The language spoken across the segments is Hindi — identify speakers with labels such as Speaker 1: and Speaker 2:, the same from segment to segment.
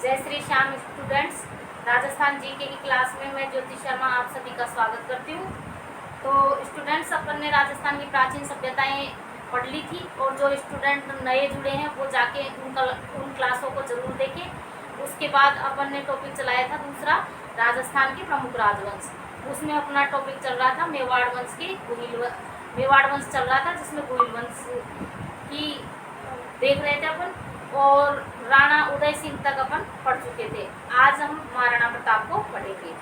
Speaker 1: जय श्री श्याम स्टूडेंट्स। राजस्थान जीके की क्लास में मैं ज्योति शर्मा आप सभी का स्वागत करती हूँ। तो स्टूडेंट्स, अपन ने राजस्थान की प्राचीन सभ्यताएं पढ़ ली थी और जो स्टूडेंट नए जुड़े हैं वो जाके उन क्लासों को जरूर देखें। उसके बाद अपन ने टॉपिक चलाया था दूसरा, राजस्थान के प्रमुख राजवंश। उसमें अपना टॉपिक चल रहा था मेवाड़ वंश की मेवाड़ वंश चल रहा था, जिसमें गोहिल वंश की देख रहे थे अपन, और राणा उदय सिंह तक अपन पढ़ चुके थे। आज हम महाराणा प्रताप को पढ़ेंगे।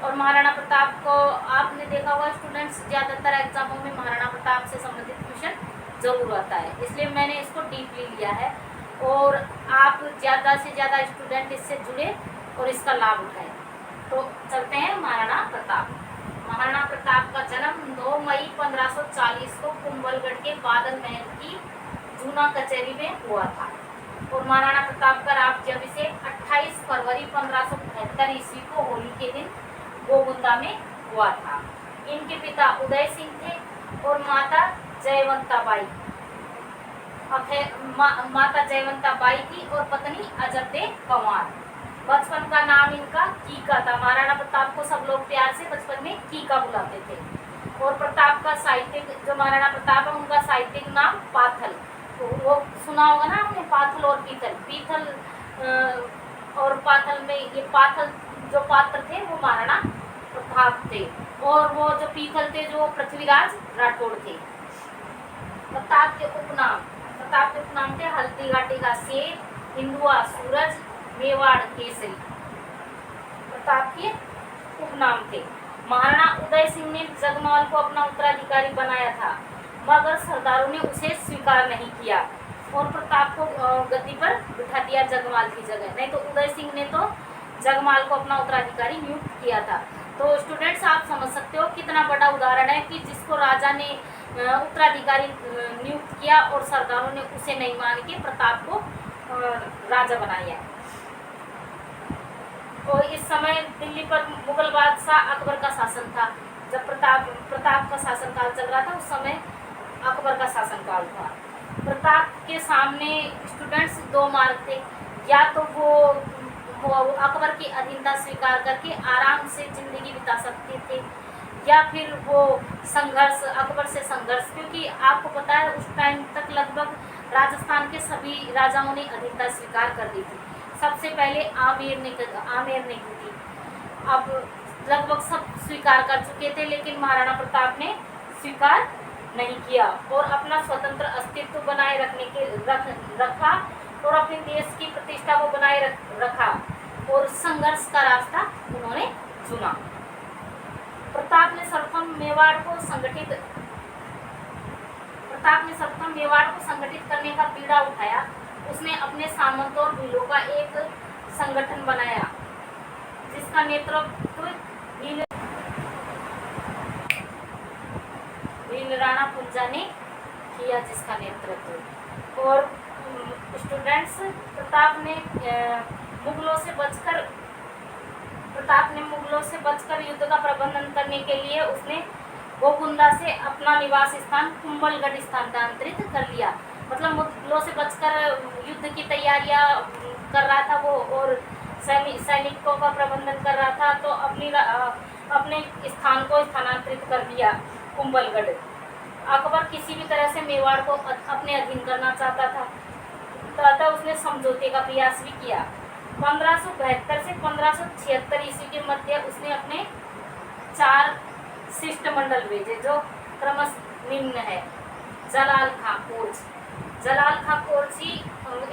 Speaker 1: और महाराणा प्रताप को आपने देखा होगा स्टूडेंट्स, ज़्यादातर एग्जामों में महाराणा प्रताप से संबंधित क्वेश्चन जरूर आता है, इसलिए मैंने इसको डीपली लिया है और आप ज़्यादा से ज़्यादा स्टूडेंट इससे जुड़े और इसका लाभ उठाएं। तो चलते हैं महाराणा प्रताप। महाराणा प्रताप का जन्म 9 मई 1540 को कुंभलगढ़ के बादल महल की जूना कचहरी में हुआ था। और महाराणा प्रताप का राज्याभिषेक 28 फरवरी 1572 ईस्वी को होली के दिन गोगुंदा में हुआ था। इनके पिता उदय सिंह थे और माता जयवंताबाई माता जयवंताबाई थी और पत्नी अजते कंवर। बचपन का नाम इनका कीका था। महाराणा प्रताप को सब लोग प्यार से बचपन में कीका बुलाते थे। और प्रताप का साहित्यिक, जो महाराणा प्रताप है उनका साहित्यिक नाम पाथल। तो वो सुना होगा ना आपने, पाथल और पीथल और पाथल में ये पाथल जो पात्र थे वो महाराणा प्रताप थे, और वो जो पीथल थे जो पृथ्वीराज राठौड़ थे। प्रताप के उपनाम थे हल्दी घाटी का शेर, हिंदुआ सूरज, मेवाड़ केसरी। प्रताप के उपनाम थे। महाराणा उदय सिंह ने जगमोहन को अपना उत्तराधिकारी बनाया था, मगर सरदारों ने उसे स्वीकार नहीं किया और प्रताप को गद्दी पर बिठा दिया जगमाल की जगह। नहीं तो उदय सिंह ने तो जगमाल को अपना उत्तराधिकारी नियुक्त किया था। तो स्टूडेंट्स, आप समझ सकते हो कितना बड़ा उदाहरण है कि जिसको राजा ने उत्तराधिकारी नियुक्त किया और सरदारों ने उसे नहीं मान के प्रताप को राजा बनाया। और इस समय दिल्ली पर मुगल बादशाह अकबर का शासन था। जब प्रताप का शासनकाल चल रहा था, उस समय अकबर का शासनकाल था। प्रताप के सामने स्टूडेंट्स दो मार्ग थे, या तो वो अकबर की अधीनता स्वीकार करके आराम से जिंदगी बिता सकते थे, या फिर वो संघर्ष, अकबर से संघर्ष। क्योंकि आपको पता है उस टाइम तक लगभग राजस्थान के सभी राजाओं ने अधीनता स्वीकार कर दी थी। सबसे पहले आमेर ने की थी। अब लगभग सब स्वीकार कर चुके थे, लेकिन महाराणा प्रताप ने स्वीकार नहीं किया और अपना स्वतंत्र अस्तित्व बनाए रखा और अपने देश की प्रतिष्ठा को बनाए रखा और संघर्ष का रास्ता उन्होंने चुना। प्रताप ने सर्वप्रथम मेवाड़ को संगठित करने का बीड़ा उठाया। उसने अपने सामंतों और भीलों का एक संगठन बनाया, जिसका नेतृत्व भील राणा कुंजा ने किया, जिसका नेतृत्व। और स्टूडेंट्स, प्रताप ने मुगलों से बचकर युद्ध का प्रबंधन करने के लिए उसने गोगुंदा से अपना निवास स्थान कुंभलगढ़ स्थानांतरित कर लिया। मतलब मुगलों से बचकर युद्ध की तैयारियां कर रहा था वो, और सैनिकों का प्रबंधन कर रहा था, तो अपने स्थान को स्थानांतरित कर दिया कुंभलगढ़। अकबर किसी भी तरह से मेवाड़ को अपने अधीन करना चाहता था, तो उसने समझौते का प्रयास भी किया। 1572 से 1576 ईस्वी के मध्य उसने अपने 4 शिष्टमंडल भेजे, जो क्रमशः निम्न है। जलाल खां कोरची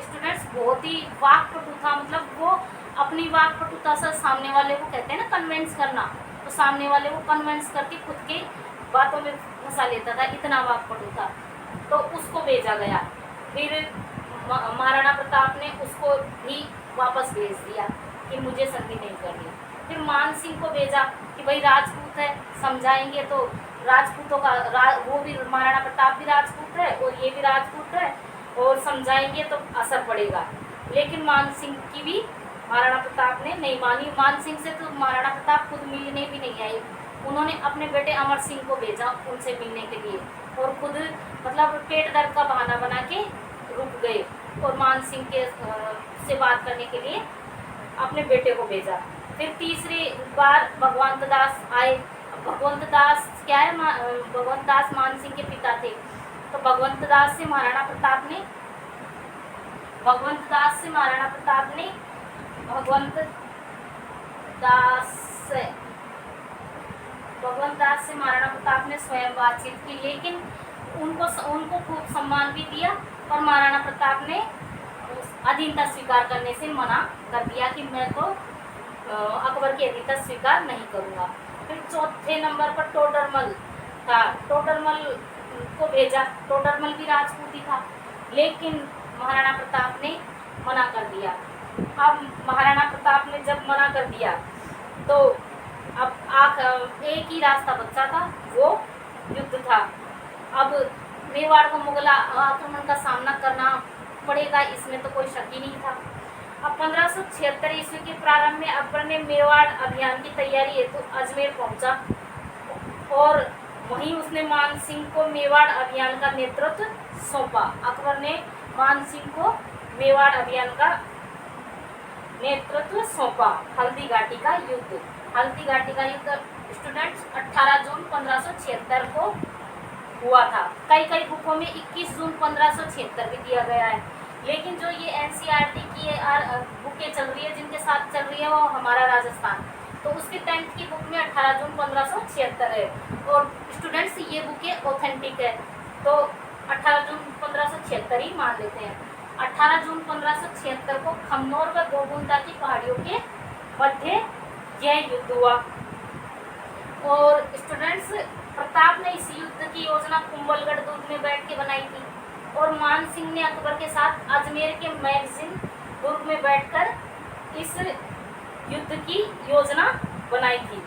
Speaker 1: स्टूडेंट्स बहुत ही वाक्पटु था। मतलब वो अपनी वाक्पटुता से सामने वाले को, कहते हैं ना कन्विंस करना, तो सामने वाले को कन्विंस करके खुद के बातों में फंसा लेता था, इतना वाक्पटु था। तो उसको भेजा गया। फिर महाराणा प्रताप ने उसको भी वापस भेज दिया कि मुझे संधि नहीं करनी। फिर मान सिंह को भेजा कि भाई राजपूत है, समझाएंगे तो राजपूतों का वो भी, महाराणा प्रताप भी राजपूत है और ये भी राजपूत है, और समझाएंगे तो असर पड़ेगा। लेकिन मान सिंह की भी महाराणा प्रताप ने नहीं मानी। मान सिंह से तो महाराणा प्रताप खुद मिलने भी नहीं आए। उन्होंने अपने बेटे अमर सिंह को भेजा उनसे मिलने के लिए, और खुद मतलब पेट दर्द का बहाना बना के रुक गए और मान सिंह के से बात करने के लिए अपने बेटे को भेजा। फिर तीसरी बार भगवंत दास आए। भगवंत दास क्या है, भगवंत दास मान सिंह के पिता थे। तो भगवंत दास से महाराणा प्रताप ने भगवंत दास से महाराणा प्रताप ने भगवंत दास से महाराणा प्रताप ने स्वयं बातचीत की, लेकिन उनको खूब सम्मान भी दिया और महाराणा प्रताप ने अधीनता स्वीकार करने से मना कर दिया कि मैं तो अकबर की अधीनता स्वीकार नहीं करूंगा। फिर चौथे नंबर पर टोडरमल था। टोडरमल को भेजा। टोडरमल भी राजपूती था, लेकिन महाराणा प्रताप ने मना कर दिया। अब महाराणा प्रताप ने जब मना कर दिया तो अब एक ही रास्ता बचा था, वो युद्ध था। अब मेवाड़ को मुगल आक्रमण का सामना करना पड़ेगा, इसमें तो कोई शक ही नहीं था। अब 1576 ईस्वी के प्रारंभ में अकबर ने मेवाड़ अभियान की तैयारी हेतु अजमेर पहुंचा और वहीं उसने मान सिंह को मेवाड़ अभियान का नेतृत्व सौंपा। अकबर ने मान सिंह को मेवाड़ अभियान का नेतृत्व सौंपा। हल्दी घाटी का युद्ध। हल्दी घाटी का युद्ध स्टूडेंट्स 18 जून 1576 को हुआ था। कई बुकों में 21 जून 1576 भी दिया गया है, लेकिन जो ये एनसीईआरटी की बुकें चल रही है, जिनके साथ चल रही है वो हमारा राजस्थान, तो उसके 10th की बुक में 18 जून 1576 है और स्टूडेंट्स ये बुकें ऑथेंटिक है, तो 18 जून 1576 ही मान लेते हैं। 18 जून 1576 को खमनोर व गोगुंदा की पहाड़ियों के मध्य यह युद्ध हुआ और स्टूडेंट्स प्रताप ने इस युद्ध की योजना कुंभलगढ़ दुर्ग में बैठ के बनाई थी और मान सिंह ने अकबर के साथ अजमेर के मैगजीन दुर्ग में बैठकर इस युद्ध की योजना बनाई थी।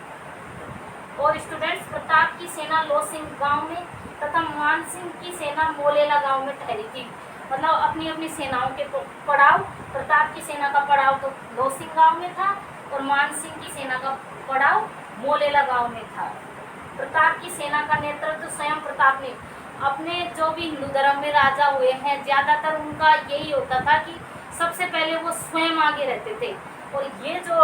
Speaker 1: और स्टूडेंट्स प्रताप की सेना लोसिंग गांव में तथा मान सिंह की सेना मोलेला गांव में ठहरी थी। मतलब अपनी अपनी सेनाओं के पड़ाव, प्रताप की सेना का पड़ाव तो लोसिंग गांव में था और मान सिंह की सेना का पड़ाव मोलेला गांव में था। प्रताप की सेना का नेतृत्व स्वयं प्रताप ने। अपने जो भी हिंदू धर्म में राजा हुए हैं, ज्यादातर उनका यही होता था कि सबसे पहले वो स्वयं आगे रहते थे और ये जो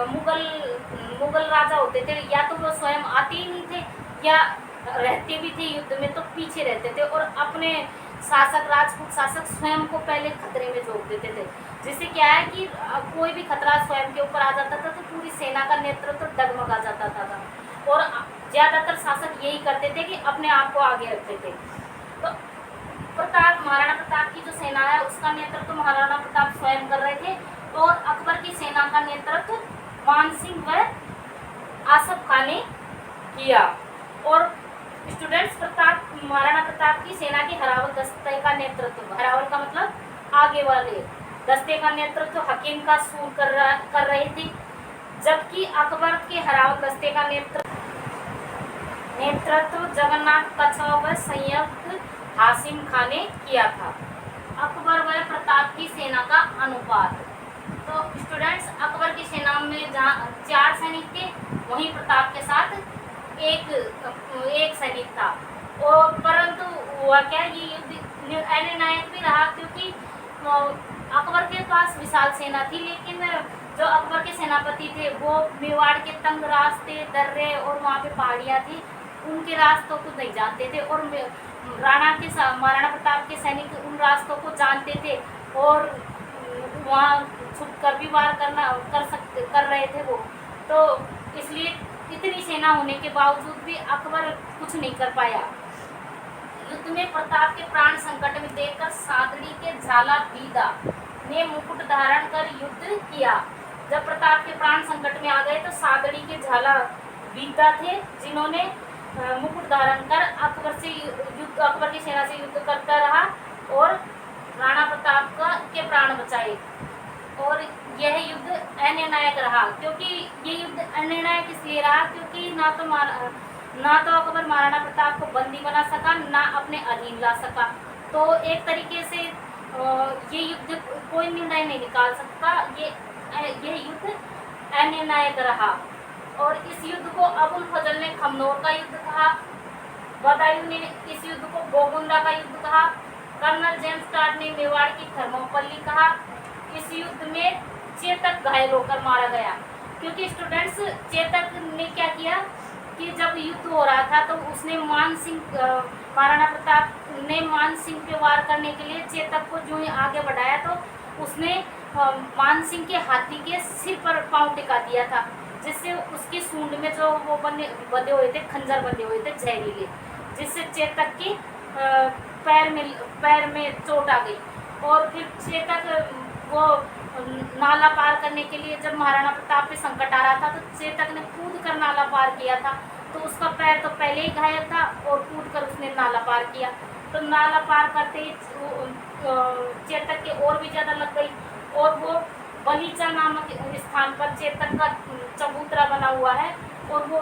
Speaker 1: मुगल राजा होते थे, या तो वो स्वयं आते ही नहीं थे या रहते भी थे युद्ध में तो पीछे रहते थे और अपने शासक, राजपूत शासक स्वयं को पहले खतरे में झोंक देते थे, जिससे क्या है कि कोई भी खतरा स्वयं के ऊपर आ जाता था तो पूरी सेना का नेतृत्व डगमगा जाता था और ज्यादातर शासक यही करते थे कि अपने आप को आगे रखते थे। तो महाराणा प्रताप की जो सेना है उसका नेतृत्व महाराणा प्रताप स्वयं कर रहे थे और अकबर की सेना का नेतृत्व मान सिंह व आसफ खान ने किया। और स्टूडेंट्स महाराणा प्रताप की सेना के हरावल दस्ते का नेतृत्व, हरावल का मतलब आगे वाले दस्ते का नेतृत्व हकीम का सूर कर रहे थे, जबकि अकबर के हरावल दस्ते का नेतृत्व जगन्नाथ कछवा व संयुक्त हासिम खान ने किया था। अकबर व प्रताप की सेना का अनुपात। तो स्टूडेंट्स अकबर की सेना में जहाँ 4 सैनिक थे, वहीं प्रताप के साथ एक सैनिक था। और परंतु हुआ क्या, ये युद्ध अनिर्णायक भी रहा क्योंकि अकबर के पास विशाल सेना थी, लेकिन जो अकबर के सेनापति थे वो मेवाड़ के तंग रास्ते, दर्रे और वहाँ पे पहाड़ियाँ थी, उनके रास्तों को नहीं जानते थे और महाराणा प्रताप के सैनिक उन रास्तों को जानते थे और वहाँ छुप कर भी वार कर रहे थे वो। तो इसलिए इतनी सेना होने के बावजूद भी अकबर कुछ नहीं कर पाया। युद्ध में प्रताप के प्राण संकट में देखकर सादड़ी के झाला बीदा ने मुकुट धारण कर युद्ध किया। जब प्रताप के प्राण संकट में आ गए तो सादड़ी के झाला बीदा थे जिन्होंने मुकुट धारण कर अकबर की सेना से युद्ध करता रहा और राणा प्रताप के प्राण बचाए। और यह युद्ध अनिर्णायक रहा। क्योंकि ये युद्ध अनिर्णायक इसलिए रहा क्योंकि ना तो अकबर महाराणा प्रताप को बंदी बना सका, ना अपने अधीन ला सका। तो एक तरीके से ये युद्ध कोई निर्णय नहीं निकाल सकता, ये युद्ध अनिर्णायक रहा। और इस युद्ध को अबुल फजल ने खमनोर का युद्ध कहा, बदायूं ने इस युद्ध को गोगुंदा का युद्ध कहा, कर्नल जेम्स टाड ने मेवाड़ की थर्मोपल्ली कहा। इस युद्ध में चेतक घायल होकर मारा गया। क्योंकि स्टूडेंट्स चेतक ने क्या किया कि जब युद्ध हो रहा था तो उसने महाराणा प्रताप ने मान सिंह पे वार करने के लिए चेतक को जो आगे बढ़ाया तो उसने मान सिंह के हाथी के सिर पर पांव टिका दिया था, जिससे उसकी सूंड में जो वो बंधे हुए थे, खंजर बंधे हुए थे जहरीले, जिससे चेतक की पैर में चोट आ गई। और फिर चेतक वो नाला पार करने के लिए जब महाराणा प्रताप पे संकट आ रहा था तो चेतक ने कूद कर नाला पार किया था। तो उसका पैर तो पहले ही घायल था और कूद कर उसने नाला पार किया। तो नाला पार करते ही चेतक के और भी ज़्यादा लग गई और वो बलीचा नामक स्थान पर चेतक का चबूतरा बना हुआ है और वो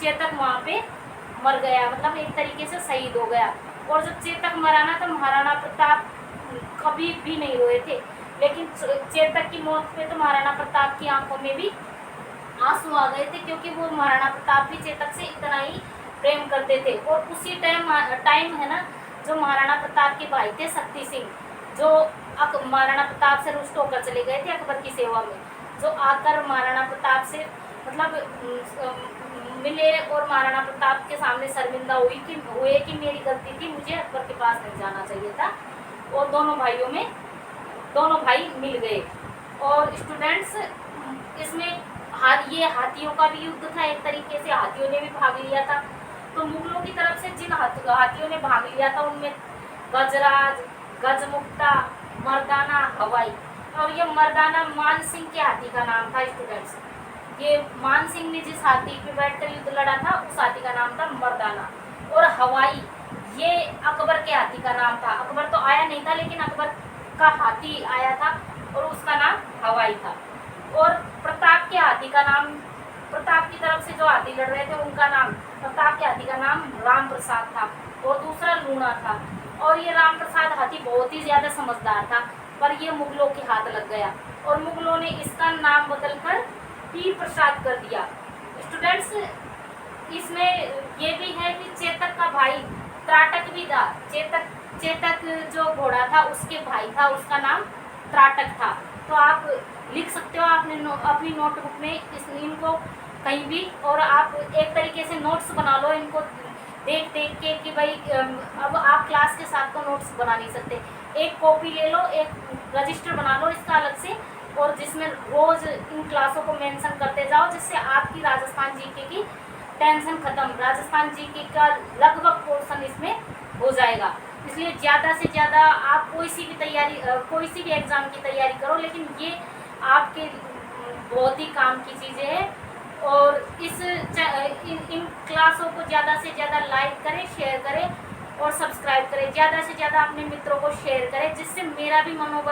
Speaker 1: चेतक वहाँ पे मर गया, मतलब एक तरीके से शहीद हो गया। और जब चेतक मरा ना तो महाराणा प्रताप कभी भी नहीं रोए थे, लेकिन चेतक की मौत पे तो महाराणा प्रताप की आंखों में भी आंसू आ गए थे, क्योंकि वो महाराणा प्रताप भी चेतक से इतना ही प्रेम करते थे। और उसी टाइम है ना, जो महाराणा प्रताप के भाई थे शक्ति सिंह, जो महाराणा प्रताप से रुष्ट होकर चले गए थे अकबर की सेवा में, जो आकर महाराणा प्रताप से मतलब मिले और महाराणा प्रताप के सामने शर्मिंदा हुए कि मेरी गलती थी, मुझे अकबर के पास नहीं जाना चाहिए था। और दोनों भाई मिल गए। और स्टूडेंट्स इसमें ये हाथियों का भी युद्ध था, एक तरीके से हाथियों ने भी भाग लिया था। तो मुगलों की तरफ से जिन हाथियों ने भाग लिया था उनमें गजराज, गजमुक्ता, मर्दाना, हवाई। और ये मर्दाना मान सिंह के हाथी का नाम था स्टूडेंट्स। ये मान सिंह ने जिस हाथी पे बैठकर युद्ध लड़ा था उस हाथी का नाम था मर्दाना। और हवाई ये अकबर के हाथी का नाम था। अकबर तो आया नहीं था, लेकिन अकबर का हाथी आया था और उसका नाम हवाई था। और प्रताप के हाथी का नाम, प्रताप की तरफ से जो हाथी लड़ रहे थे उनका नाम, प्रताप के हाथी का नाम राम प्रसाद था और दूसरा लूणा था। और ये राम प्रसाद हाथी बहुत ही ज़्यादा समझदार था, पर ये मुगलों के हाथ लग गया और मुगलों ने इसका नाम बदलकर पी प्रसाद कर दिया। स्टूडेंट्स इसमें ये भी है कि चेतक का भाई त्राटक भी था। चेतक जो घोड़ा था उसके भाई था, उसका नाम त्राटक था। तो आप लिख सकते हो अपनी नोटबुक में इनको कहीं भी, और आप एक तरीके से नोट्स बना लो इनको देख के कि भाई अब आप क्लास के साथ तो नोट्स बना नहीं सकते। एक कॉपी ले लो, एक रजिस्टर बना लो इसका अलग से, और जिसमें रोज इन क्लासों को मेंशन करते जाओ, जिससे आपकी राजस्थान जीके की टेंशन खत्म, राजस्थान जीके का लगभग पोर्शन इसमें हो जाएगा। इसलिए ज़्यादा से ज़्यादा आप कोई सी भी एग्ज़ाम की तैयारी करो, लेकिन ये आपके बहुत ही काम की चीज़ें हैं। और इन क्लासों को ज़्यादा से ज़्यादा लाइक करें, शेयर करें और सब्सक्राइब करें। ज़्यादा से ज़्यादा अपने मित्रों को शेयर करें, जिससे मेरा भी मनोबल